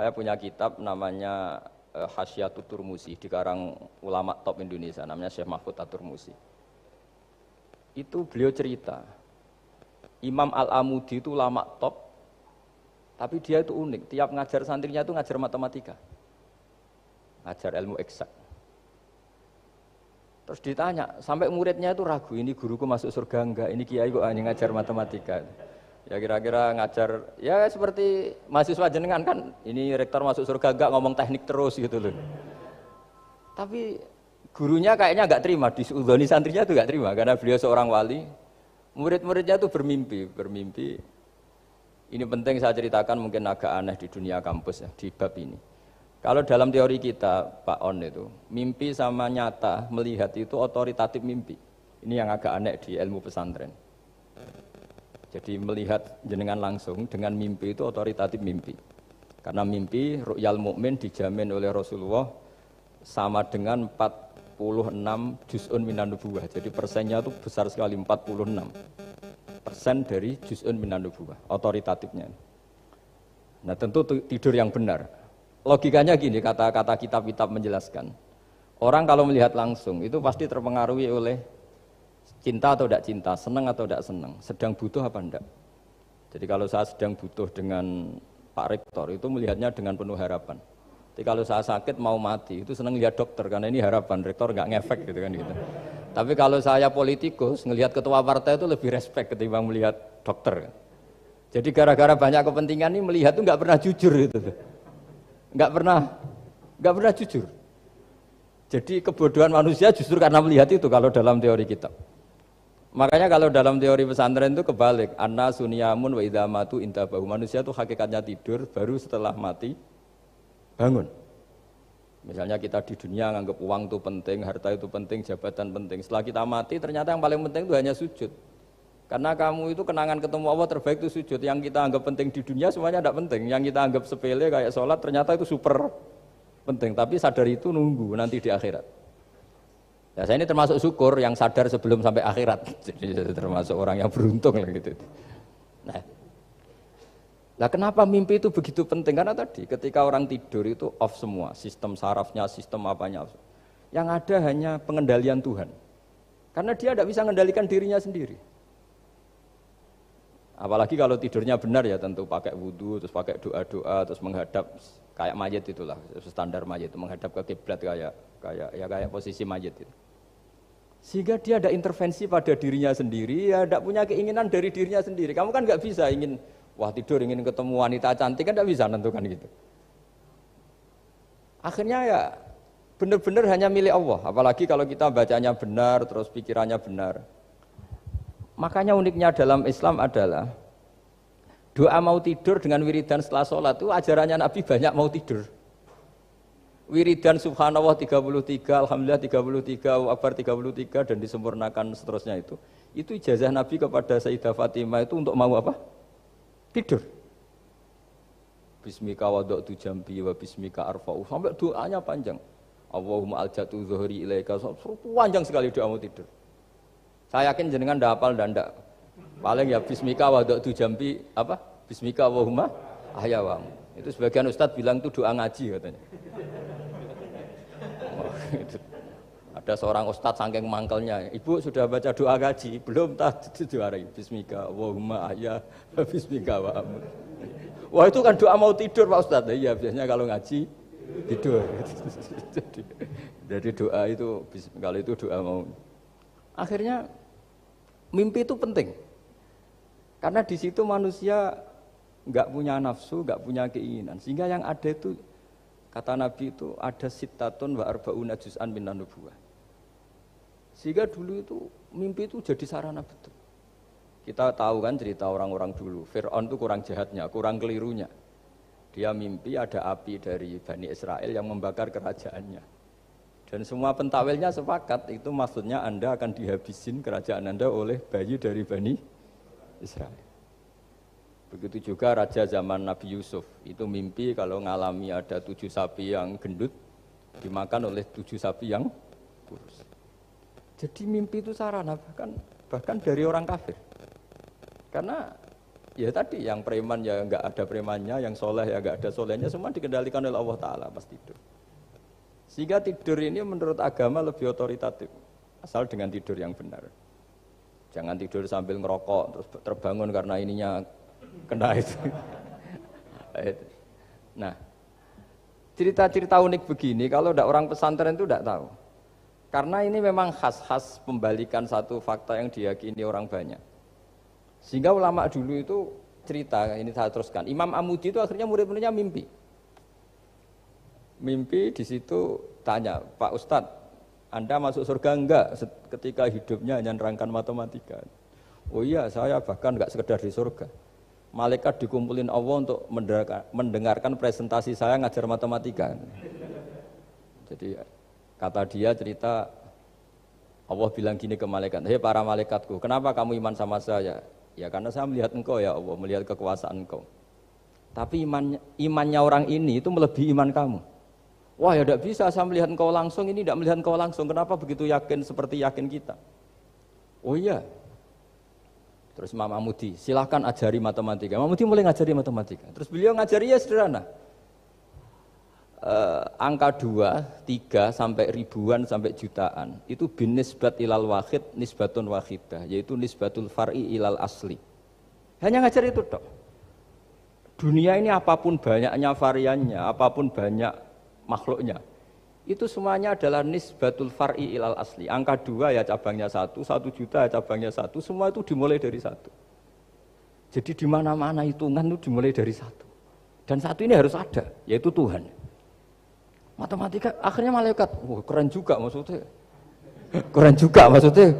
Saya punya kitab namanya Hasyiatut Turmusi, dikarang ulama top Indonesia, namanya Syekh Mahfud At-Turmusi. Itu beliau cerita, Imam Al-Amudi itu ulama top, tapi dia itu unik, tiap ngajar santrinya itu ngajar matematika, ngajar ilmu eksak. Terus ditanya, sampai muridnya itu ragu, ini guruku masuk surga enggak, ini kiai kok hanya ngajar matematika. Ya kira-kira ngajar, ya seperti mahasiswa jenengan kan, ini rektor masuk surga enggak, ngomong teknik terus gitu loh. Tapi gurunya kayaknya enggak terima, diudhoni santrinya itu enggak terima, karena beliau seorang wali. Murid-muridnya itu bermimpi. Ini penting saya ceritakan, mungkin agak aneh di dunia kampus ya, di bab ini. Kalau dalam teori kita, Pak On itu, mimpi sama nyata, melihat itu otoritatif mimpi. Ini yang agak aneh di ilmu pesantren. Jadi melihat jenengan langsung dengan mimpi itu otoritatif mimpi. Karena mimpi ru'yal mukmin dijamin oleh Rasulullah sama dengan 46 juz'un minan nubuwah. Jadi persennya itu besar sekali, 46% dari juz'un minan nubuwah, otoritatifnya. Nah tentu tidur yang benar. Logikanya gini, kata-kata kitab-kitab menjelaskan. Orang kalau melihat langsung itu pasti terpengaruhi oleh cinta atau tidak cinta, senang atau tidak senang, sedang butuh apa enggak. Jadi kalau saya sedang butuh dengan Pak Rektor itu melihatnya dengan penuh harapan. Jadi kalau saya sakit mau mati itu senang lihat dokter karena ini harapan, Rektor nggak ngefek gitu kan gitu. Tapi kalau saya politikus ngelihat ketua partai itu lebih respect ketimbang melihat dokter. Jadi gara-gara banyak kepentingan ini melihat itu nggak pernah jujur gitu. Nggak pernah jujur. Jadi kebodohan manusia justru karena melihat itu kalau dalam teori kita. Makanya kalau dalam teori pesantren itu kebalik, anna sunyamun wa idza matu intabahu. Manusia itu hakikatnya tidur, baru setelah mati bangun. Misalnya kita di dunia nganggap uang itu penting, harta itu penting, jabatan penting. Setelah kita mati ternyata yang paling penting itu hanya sujud. Karena kamu itu kenangan ketemu Allah terbaik itu sujud. Yang kita anggap penting di dunia semuanya tidak penting. Yang kita anggap sepele kayak sholat ternyata itu super penting. Tapi sadar itu nunggu nanti di akhirat. Ya, saya ini termasuk syukur yang sadar sebelum sampai akhirat. Jadi termasuk orang yang beruntung lah gitu. Nah, kenapa mimpi itu begitu penting? Karena tadi ketika orang tidur itu off semua, sistem sarafnya, sistem apanya. Yang ada hanya pengendalian Tuhan. Karena dia tidak bisa mengendalikan dirinya sendiri. Apalagi kalau tidurnya benar ya tentu pakai wudhu, terus pakai doa-doa, terus menghadap kayak mayit itulah, standar mayit itu menghadap ke kiblat kayak posisi mayit itu. Sehingga dia ada intervensi pada dirinya sendiri, ya tidak punya keinginan dari dirinya sendiri. Kamu kan nggak bisa ingin, wah tidur ingin ketemu wanita cantik kan tidak bisa nentukan gitu. Akhirnya ya benar-benar hanya milik Allah. Apalagi kalau kita bacanya benar, terus pikirannya benar. Makanya uniknya dalam Islam adalah doa mau tidur dengan wiridan setelah sholat itu ajarannya Nabi banyak mau tidur. Wiridan subhanallah 33, alhamdulillah 33, Allahu akbar 33 dan disempurnakan seterusnya itu ijazah Nabi kepada Sayyidah Fatimah itu untuk mau apa? Tidur. Bismika wada'tu jambi wa bismika arfa'u, sampai doanya panjang. Allahumma aljatu zuhri ilaika, panjang sekali doa mau tidur. Saya yakin jenengan ndak hafal ndak. Paling ya bismika wada'tu jambi apa? Bismika Allahumma ahyawamu. Itu sebagian ustadz bilang itu doa ngaji katanya. Ada seorang ustadz saking mangkelnya, ibu sudah baca doa ngaji? Belum, tak diwarai. Bismika Allahumma ahya bismika wa amut. Wah itu kan doa mau tidur Pak Ustadz. Iya biasanya kalau ngaji tidur. Jadi doa itu kalau itu doa mau. Akhirnya mimpi itu penting. Karena di situ manusia enggak punya nafsu, enggak punya keinginan. Sehingga yang ada itu kata Nabi itu ada sittatun wa arba'una juz'an minan nubuwah. Sehingga dulu itu mimpi itu jadi sarana betul. Kita tahu kan cerita orang-orang dulu, Fir'aun itu kurang jahatnya, kurang kelirunya. Dia mimpi ada api dari Bani Israel yang membakar kerajaannya. Dan semua pentawilnya sepakat, itu maksudnya Anda akan dihabisin kerajaan Anda oleh bayi dari Bani Israel. Begitu juga raja zaman Nabi Yusuf, itu mimpi kalau ngalami ada 7 sapi yang gendut, dimakan oleh 7 sapi yang kurus. Jadi mimpi itu sarana, bahkan dari orang kafir. Karena Ya tadi yang preman ya nggak ada premannya, yang soleh ya nggak ada solehnya, semua dikendalikan oleh Allah Ta'ala pas tidur. Sehingga tidur ini menurut agama lebih otoritatif, asal dengan tidur yang benar. Jangan tidur sambil ngerokok terus terbangun karena ininya kena itu. Nah, cerita-cerita unik begini kalau tidak orang pesantren itu tidak tahu. Karena ini memang khas-khas pembalikan satu fakta yang diyakini orang banyak. Sehingga ulama dulu itu cerita, ini saya teruskan. Imam Amudi itu akhirnya murid-muridnya mimpi. Mimpi di situ tanya, Pak Ustadz, Anda masuk surga enggak ketika hidupnya hanya nerangkan matematika? Oh iya, saya bahkan enggak sekedar di surga. Malaikat dikumpulin Allah untuk mendengarkan presentasi saya ngajar matematika. Jadi kata dia cerita, Allah bilang gini ke malaikat, hei para malaikatku, kenapa kamu iman sama saya? Ya karena saya melihat engkau ya Allah, melihat kekuasaan engkau. Tapi imannya orang ini itu melebihi iman kamu. Wah ya tidak bisa, saya melihat engkau langsung, ini tidak melihat engkau langsung. Kenapa begitu yakin seperti yakin kita? Oh iya. Terus Imam Amudi, silahkan ajari matematika. Imam Amudi mulai ngajari matematika. Terus beliau ngajari ya sederhana. Angka 2, 3 sampai ribuan sampai jutaan itu bin nisbat ilal wahid nisbatun wahidah, yaitu nisbatul far'i ilal asli. Hanya ngajar itu dok. Dunia ini apapun banyaknya variannya, apapun banyak makhluknya, itu semuanya adalah nisbatul far'i ilal asli. Angka 2 ya cabangnya 1 juta ya cabangnya 1, semua itu dimulai dari 1. Jadi di mana-mana hitungan itu dimulai dari 1. Dan 1 ini harus ada, yaitu Tuhan. Matematika akhirnya malaikat, keren juga maksudnya. Keren juga maksudnya.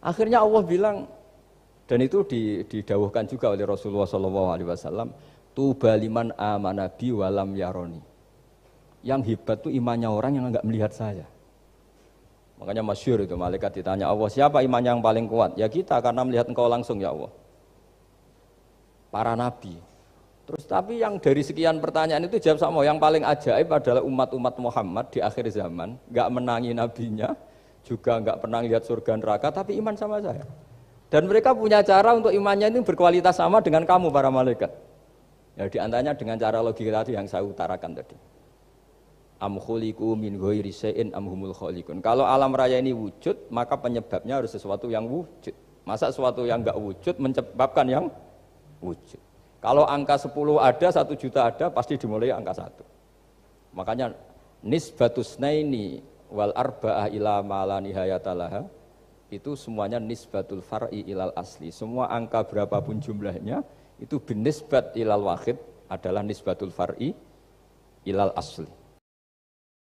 Akhirnya Allah bilang, dan itu didawuhkan juga oleh Rasulullah SAW, tuba liman amana bi walam yaroni. Yang hebat itu imannya orang yang enggak melihat saya. Makanya masyhur itu, malaikat ditanya Allah, siapa imannya yang paling kuat? Ya kita, karena melihat engkau langsung ya Allah. Para nabi. Terus tapi yang dari sekian pertanyaan itu jawab sama, yang paling ajaib adalah umat-umat Muhammad di akhir zaman, enggak menangi nabinya, juga enggak pernah lihat surga neraka, tapi iman sama saya. Dan mereka punya cara untuk imannya ini berkualitas sama dengan kamu para malaikat. Ya diantaranya dengan cara logika tadi yang saya utarakan tadi. Am khuliqu min ghairi syai'in am humul khaliqun. Kalau alam raya ini wujud, maka penyebabnya harus sesuatu yang wujud. Masa sesuatu yang enggak wujud menyebabkan yang wujud. Kalau angka 10 ada, 1 juta ada, pasti dimulai angka 1. Makanya nisbatusnaini wal arba'ah ila ma la nihayatalaha, itu semuanya nisbatul far'i ilal asli. Semua angka berapapun jumlahnya itu binisbat ilal wahid adalah nisbatul far'i ilal asli.